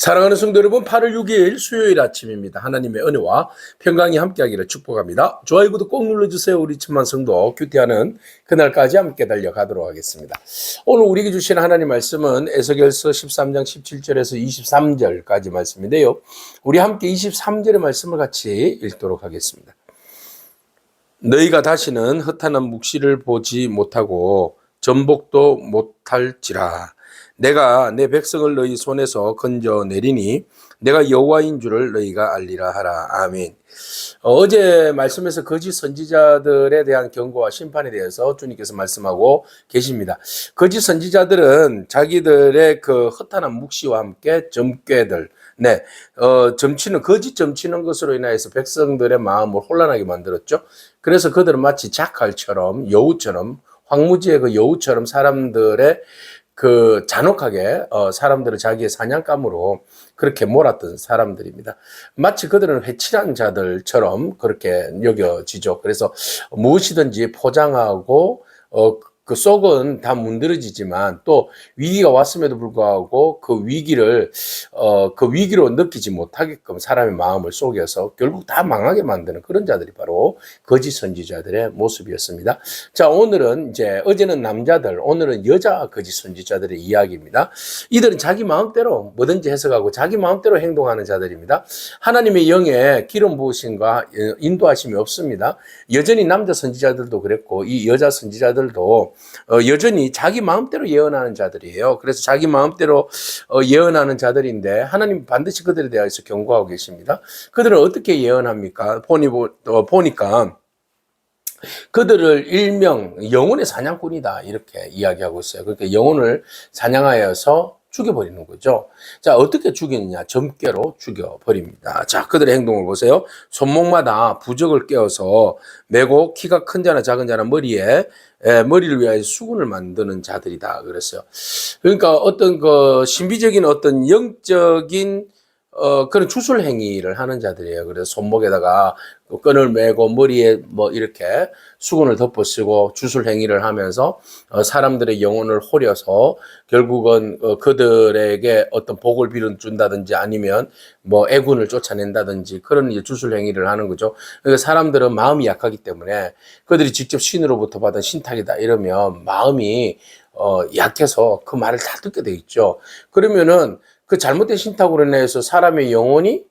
사랑하는 성도 여러분, 8월 6일 수요일 아침입니다. 하나님의 은혜와 평강이 함께하기를 축복합니다. 좋아요, 구독 꼭 눌러주세요. 우리 천만 성도 큐티하는 그날까지 함께 달려가도록 하겠습니다. 오늘 우리에게 주신 하나님 말씀은 에스겔서 13장 17절에서 23절까지 말씀인데요. 우리 함께 23절의 말씀을 같이 읽도록 하겠습니다. 너희가 다시는 흩어난 묵시를 보지 못하고 전복도 못할지라. 내가 내 백성을 너희 손에서 건져내리니 내가 여호와인 줄을 너희가 알리라 하라. 아멘. 어제 말씀에서 거짓 선지자들에 대한 경고와 심판에 대해서 주님께서 말씀하고 계십니다. 거짓 선지자들은 자기들의 그 허탄한 묵시와 함께 점괘들, 거짓 점치는 것으로 인하여서 백성들의 마음을 혼란하게 만들었죠. 그래서 그들은 마치 자칼처럼, 여우처럼, 황무지의 그 여우처럼 사람들의 그 잔혹하게 사람들을 자기의 사냥감으로 그렇게 몰았던 사람들입니다. 마치 그들은 회칠한 자들처럼 그렇게 여겨지죠. 그래서 무엇이든지 포장하고 그 속은 다 문드러지지만 또 위기가 왔음에도 불구하고 그 위기로 느끼지 못하게끔 사람의 마음을 속여서 결국 다 망하게 만드는 그런 자들이 바로 거짓 선지자들의 모습이었습니다. 자, 오늘은 어제는 남자들, 오늘은 여자 거짓 선지자들의 이야기입니다. 이들은 자기 마음대로 뭐든지 해석하고 자기 마음대로 행동하는 자들입니다. 하나님의 영에 기름 부으심과 인도하심이 없습니다. 여전히 남자 선지자들도 그랬고 이 여자 선지자들도 여전히 자기 마음대로 예언하는 자들이에요. 그래서 자기 마음대로 예언하는 자들인데 하나님 반드시 그들에 대해서 경고하고 계십니다. 그들은 어떻게 예언합니까? 보니까 그들을 일명 영혼의 사냥꾼이다 이렇게 이야기하고 있어요. 그러니까 영혼을 사냥하여서 죽여버리는 거죠. 자, 어떻게 죽이느냐? 점괘로 죽여버립니다. 자, 그들의 행동을 보세요. 손목마다 부적을 꿰어서 메고 키가 큰 자나 작은 자나 머리를 위하여 수군을 만드는 자들이다 그랬어요. 그러니까 어떤 그 신비적인 어떤 영적인 그런 주술 행위를 하는 자들이에요. 그래서 손목에다가 끈을 매고 머리에 뭐 이렇게 수건을 덮어 쓰고 주술 행위를 하면서 사람들의 영혼을 호려서 결국은 그들에게 어떤 복을 준다든지 아니면 뭐 애군을 쫓아낸다든지 그런 주술 행위를 하는 거죠. 그러니까 사람들은 마음이 약하기 때문에 그들이 직접 신으로부터 받은 신탁이다 이러면 마음이 약해서 그 말을 다 듣게 돼 있죠. 그러면은 그 잘못된 신탁으로 인해서 사람의 영혼이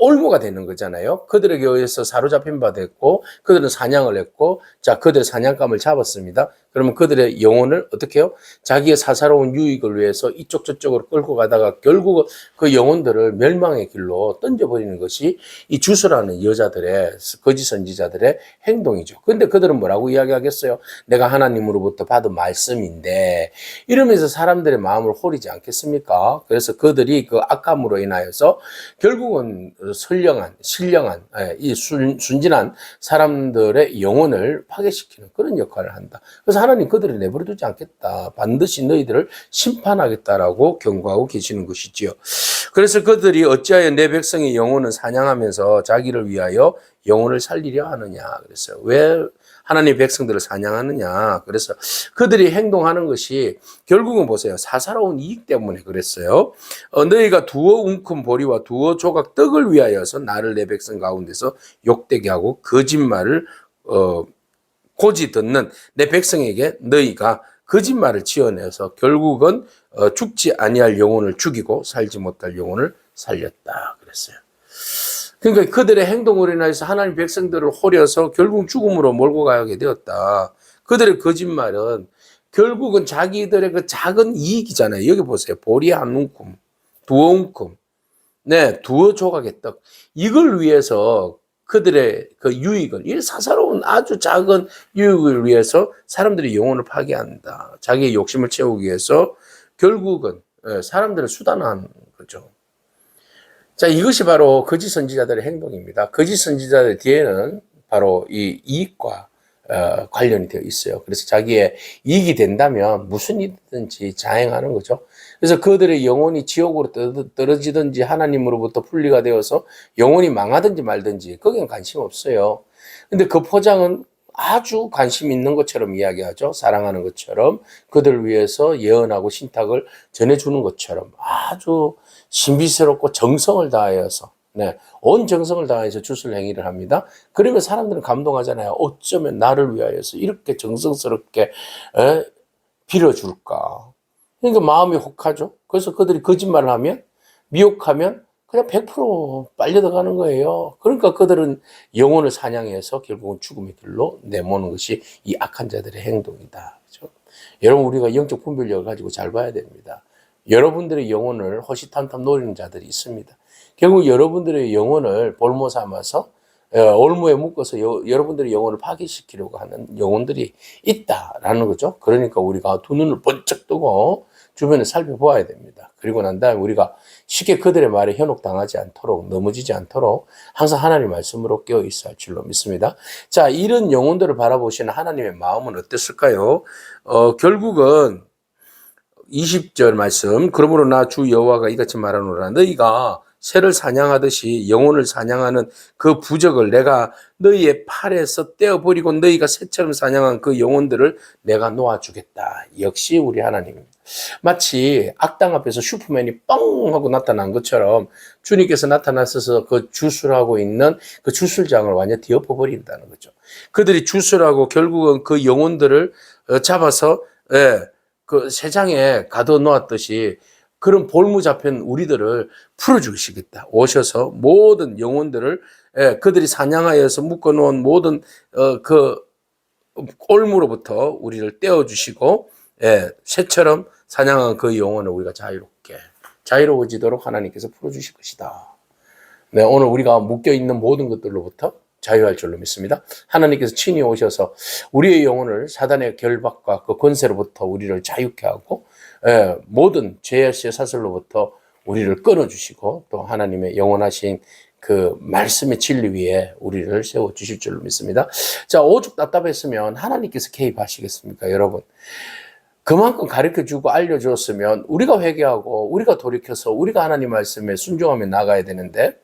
올무가 되는 거잖아요. 그들에게 의해서 사로잡힌 바 됐고 그들은 사냥을 했고 자 그들의 사냥감을 잡았습니다. 그러면 그들의 영혼을 어떻게 해요? 자기의 사사로운 유익을 위해서 이쪽 저쪽으로 끌고 가다가 결국 그 영혼들을 멸망의 길로 던져버리는 것이 이 주술하는 여자들의 거짓 선지자들의 행동이죠. 근데 그들은 뭐라고 이야기하겠어요? 내가 하나님으로부터 받은 말씀인데 이러면서 사람들의 마음을 호리지 않겠습니까? 그래서 그들이 그 악함으로 인하여서 결국은 신령한 이 순진한 사람들의 영혼을 파괴시키는 그런 역할을 한다. 그래서 하나님 그들을 내버려두지 않겠다. 반드시 너희들을 심판하겠다라고 경고하고 계시는 것이지요. 그래서 그들이 어찌하여 내 백성의 영혼을 사냥하면서 자기를 위하여 영혼을 살리려 하느냐 그랬어요. 왜 하나님의 백성들을 사냥하느냐. 그래서 그들이 행동하는 것이 결국은 보세요. 사사로운 이익 때문에 그랬어요. 너희가 두어 웅큼 보리와 두어 조각 떡을 위하여서 나를 내 백성 가운데서 욕되게 하고 거짓말을 고지 듣는 내 백성에게 너희가 거짓말을 지어내서 결국은 죽지 아니할 영혼을 죽이고 살지 못할 영혼을 살렸다 그랬어요. 그러니까 그들의 행동으로 인해서 하나님 백성들을 호려서 결국 죽음으로 몰고 가게 되었다. 그들의 거짓말은 결국은 자기들의 그 작은 이익이잖아요. 여기 보세요. 보리 한 움큼, 두어 움큼, 두어 조각의 떡. 이걸 위해서 그들의 그 유익을, 이 사사로운 아주 작은 유익을 위해서 사람들이 영혼을 파괴한다. 자기의 욕심을 채우기 위해서 결국은 사람들을 수단화하는 거죠. 자, 이것이 바로 거짓 선지자들의 행동입니다. 거짓 선지자들 뒤에는 바로 이 이익과 관련이 되어 있어요. 그래서 자기의 이익이 된다면 무슨 일이든지 자행하는 거죠. 그래서 그들의 영혼이 지옥으로 떨어지든지 하나님으로부터 분리가 되어서 영혼이 망하든지 말든지 거기엔 관심 없어요. 근데 그 포장은 아주 관심 있는 것처럼 이야기하죠. 사랑하는 것처럼 그들을 위해서 예언하고 신탁을 전해주는 것처럼 아주 신비스럽고 정성을 다하여서 온 정성을 다해서 주술 행위를 합니다. 그러면 사람들은 감동하잖아요. 어쩌면 나를 위하여서 이렇게 정성스럽게 빌어줄까. 그러니까 마음이 혹하죠. 그래서 그들이 거짓말을 하면, 미혹하면 그냥 100% 빨려들어가는 거예요. 그러니까 그들은 영혼을 사냥해서 결국은 죽음의 길로 내모는 것이 이 악한 자들의 행동이다. 그렇죠? 여러분, 우리가 영적 분별력을 가지고 잘 봐야 됩니다. 여러분들의 영혼을 호시탐탐 노리는 자들이 있습니다. 결국 여러분들의 영혼을 볼모 삼아서 올무에 묶어서 여러분들의 영혼을 파괴시키려고 하는 영혼들이 있다라는 거죠. 그러니까 우리가 두 눈을 번쩍 뜨고 주변을 살펴보아야 됩니다. 그리고 난 다음에 우리가 쉽게 그들의 말에 현혹당하지 않도록, 넘어지지 않도록 항상 하나님의 말씀으로 깨어 있어야 할 줄로 믿습니다. 자, 이런 영혼들을 바라보시는 하나님의 마음은 어땠을까요? 결국은 20절 말씀, 그러므로 나 주 여호와가 이같이 말하노라. 너희가 새를 사냥하듯이 영혼을 사냥하는 그 부적을 내가 너희의 팔에서 떼어버리고 너희가 새처럼 사냥한 그 영혼들을 내가 놓아주겠다. 역시 우리 하나님입니다. 마치 악당 앞에서 슈퍼맨이 뻥 하고 나타난 것처럼 주님께서 나타나셔서 그 주술하고 있는 그 주술장을 완전히 뒤엎어버린다는 거죠. 그들이 주술하고 결국은 그 영혼들을 잡아서 그 세상에 가둬 놓았듯이 그런 볼무 잡힌 우리들을 풀어주시겠다. 오셔서 모든 영혼들을 그들이 사냥하여서 묶어놓은 모든 그 올무로부터 우리를 떼어주시고 새처럼 사냥한 그 영혼을 우리가 자유로워지도록 하나님께서 풀어주실 것이다. 네, 오늘 우리가 묶여있는 모든 것들로부터 자유할 줄로 믿습니다. 하나님께서 친히 오셔서 우리의 영혼을 사단의 결박과 그 권세로부터 우리를 자유케 하고 모든 죄의 사슬로부터 우리를 끊어주시고 또 하나님의 영원하신 그 말씀의 진리 위에 우리를 세워주실 줄로 믿습니다. 자, 오죽 답답했으면 하나님께서 개입하시겠습니까, 여러분? 그만큼 가르쳐주고 알려줬으면 우리가 회개하고 우리가 돌이켜서 우리가 하나님 말씀에 순종하며 나가야 되는데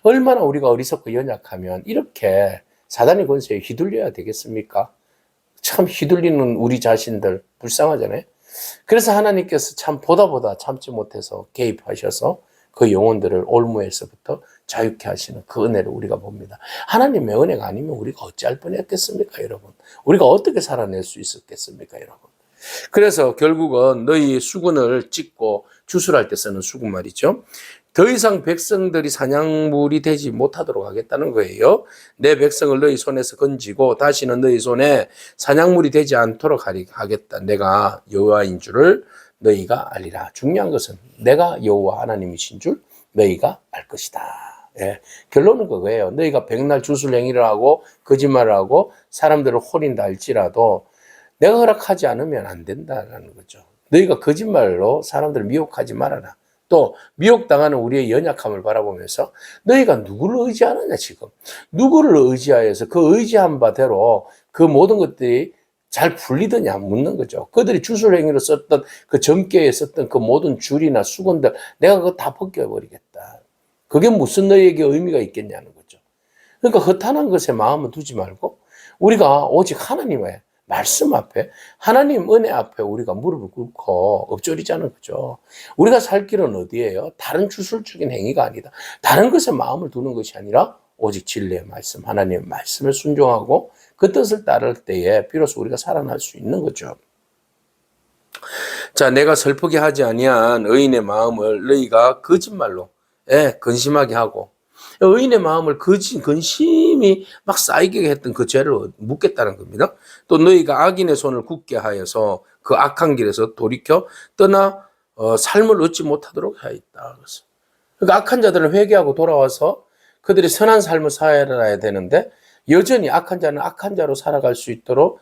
얼마나 우리가 어리석고 연약하면 이렇게 사단의 권세에 휘둘려야 되겠습니까? 참 휘둘리는 우리 자신들 불쌍하잖아요. 그래서 하나님께서 참 보다 참지 못해서 개입하셔서 그 영혼들을 올무에서부터 자유케 하시는 그 은혜를 우리가 봅니다. 하나님의 은혜가 아니면 우리가 어찌할 뻔했겠습니까, 여러분? 우리가 어떻게 살아낼 수 있었겠습니까, 여러분? 그래서 결국은 너희 수군을 찢고 주술할 때 쓰는 수군 말이죠. 더 이상 백성들이 사냥물이 되지 못하도록 하겠다는 거예요. 내 백성을 너희 손에서 건지고 다시는 너희 손에 사냥물이 되지 않도록 하겠다. 내가 여호와인 줄을 너희가 알리라. 중요한 것은 내가 여호와 하나님이신 줄 너희가 알 것이다. 결론은 그거예요. 너희가 백날 주술 행위를 하고 거짓말을 하고 사람들을 홀인다 할지라도 내가 허락하지 않으면 안 된다는 거죠. 너희가 거짓말로 사람들을 미혹하지 말아라. 또 미혹당하는 우리의 연약함을 바라보면서 너희가 누구를 의지하느냐 지금. 누구를 의지하여서 그 의지한 바대로 그 모든 것들이 잘 풀리더냐 묻는 거죠. 그들이 주술행위로 썼던 그 점괘에 썼던 그 모든 줄이나 수건들 내가 그거 다 벗겨버리겠다. 그게 무슨 너희에게 의미가 있겠냐는 거죠. 그러니까 허탄한 것에 마음을 두지 말고 우리가 오직 하나님의 말씀 앞에 하나님 은혜 앞에 우리가 무릎을 꿇고 엎드리자는 거죠. 우리가 살 길은 어디예요? 다른 주술적인 행위가 아니다. 다른 것에 마음을 두는 것이 아니라 오직 진리의 말씀, 하나님의 말씀을 순종하고 그 뜻을 따를 때에 비로소 우리가 살아날 수 있는 거죠. 자, 내가 슬프게 하지 아니한 의인의 마음을 너희가 거짓말로 근심하게 하고 의인의 마음을 근심이 막 쌓이게 했던 그 죄를 묻겠다는 겁니다. 또 너희가 악인의 손을 굳게 하여서 그 악한 길에서 돌이켜 떠나 삶을 얻지 못하도록 하였다. 그러니까 악한 자들은 회개하고 돌아와서 그들이 선한 삶을 살아야 되는데 여전히 악한 자는 악한 자로 살아갈 수 있도록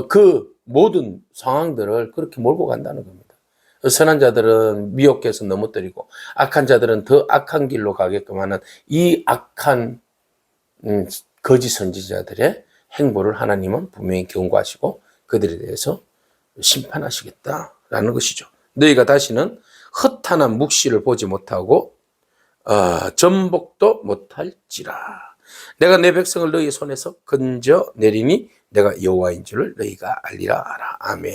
그 모든 상황들을 그렇게 몰고 간다는 겁니다. 선한 자들은 미혹해서 넘어뜨리고 악한 자들은 더 악한 길로 가게끔 하는 이 악한 거짓 선지자들의 행보를 하나님은 분명히 경고하시고 그들에 대해서 심판하시겠다라는 것이죠. 너희가 다시는 허탄한 묵시를 보지 못하고 전복도 못할지라. 내가 내 백성을 너희 손에서 건져 내리니 내가 여호와인 줄을 너희가 알리라 하라. 아멘.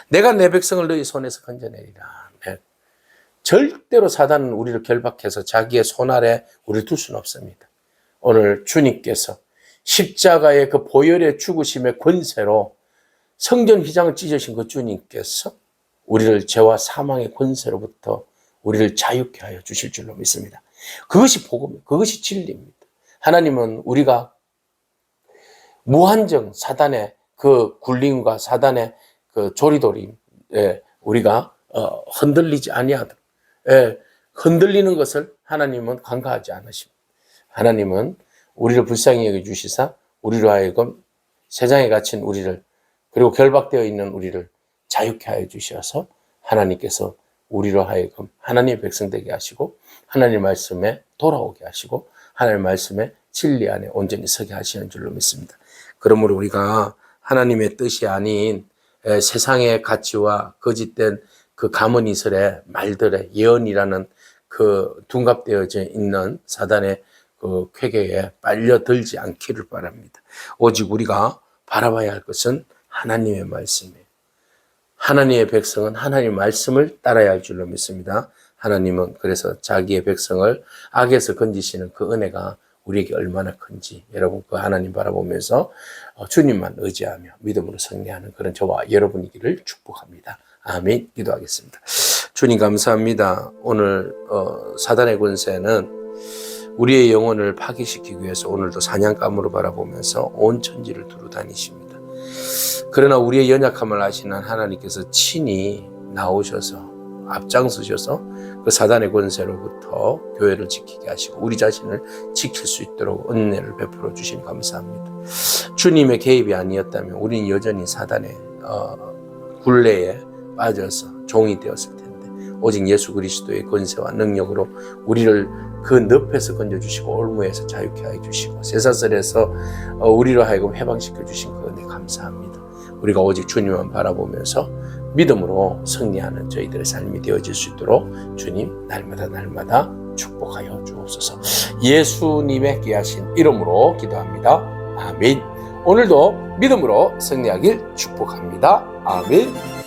내가 내 백성을 너희 손에서 건져내리라. 절대로 사단은 우리를 결박해서 자기의 손 아래 우리를 둘 수는 없습니다. 오늘 주님께서 십자가의 그 보혈의 죽으심의 권세로 성전 휘장을 찢으신 그 주님께서 우리를 죄와 사망의 권세로부터 우리를 자유케 하여 주실 줄로 믿습니다. 그것이 복음이에요. 그것이 진리입니다. 하나님은 우리가 무한정 사단의 그 굴림과 사단의 그 조리돌림에 우리가 흔들리지 아니하도록 흔들리는 것을 하나님은 간과하지 않으십니다. 하나님은 우리를 불쌍히 여겨주시사 우리로 하여금 세상에 갇힌 우리를 그리고 결박되어 있는 우리를 자유케 하여 주셔서 하나님께서 우리로 하여금 하나님의 백성 되게 하시고 하나님의 말씀에 돌아오게 하시고 하나님의 말씀에 진리 안에 온전히 서게 하시는 줄로 믿습니다. 그러므로 우리가 하나님의 뜻이 아닌 세상의 가치와 거짓된 그 가문이슬의 말들의 예언이라는 그 둔갑되어져 있는 사단의 그 쾌계에 빨려들지 않기를 바랍니다. 오직 우리가 바라봐야 할 것은 하나님의 말씀이에요. 하나님의 백성은 하나님의 말씀을 따라야 할 줄로 믿습니다. 하나님은 그래서 자기의 백성을 악에서 건지시는 그 은혜가 우리에게 얼마나 큰지 여러분 그 하나님 바라보면서 주님만 의지하며 믿음으로 승리하는 그런 저와 여러분이기를 축복합니다. 아멘. 기도하겠습니다. 주님 감사합니다. 오늘 사단의 권세는 우리의 영혼을 파괴시키기 위해서 오늘도 사냥감으로 바라보면서 온 천지를 두루 다니십니다. 그러나 우리의 연약함을 아시는 하나님께서 친히 나오셔서 앞장서셔서 그 사단의 권세로부터 교회를 지키게 하시고 우리 자신을 지킬 수 있도록 은혜를 베풀어 주시니 감사합니다. 주님의 개입이 아니었다면 우리는 여전히 사단의 굴레에 빠져서 종이 되었을 텐데 오직 예수 그리스도의 권세와 능력으로 우리를 그 늪에서 건져주시고 올무에서 자유케 하여 주시고 쇠사슬에서 우리로 하여금 해방시켜 주신 그 은혜 감사합니다. 우리가 오직 주님만 바라보면서 믿음으로 승리하는 저희들의 삶이 되어질 수 있도록 주님 날마다 축복하여 주옵소서. 예수님의 귀하신 이름으로 기도합니다. 아멘. 오늘도 믿음으로 승리하길 축복합니다. 아멘.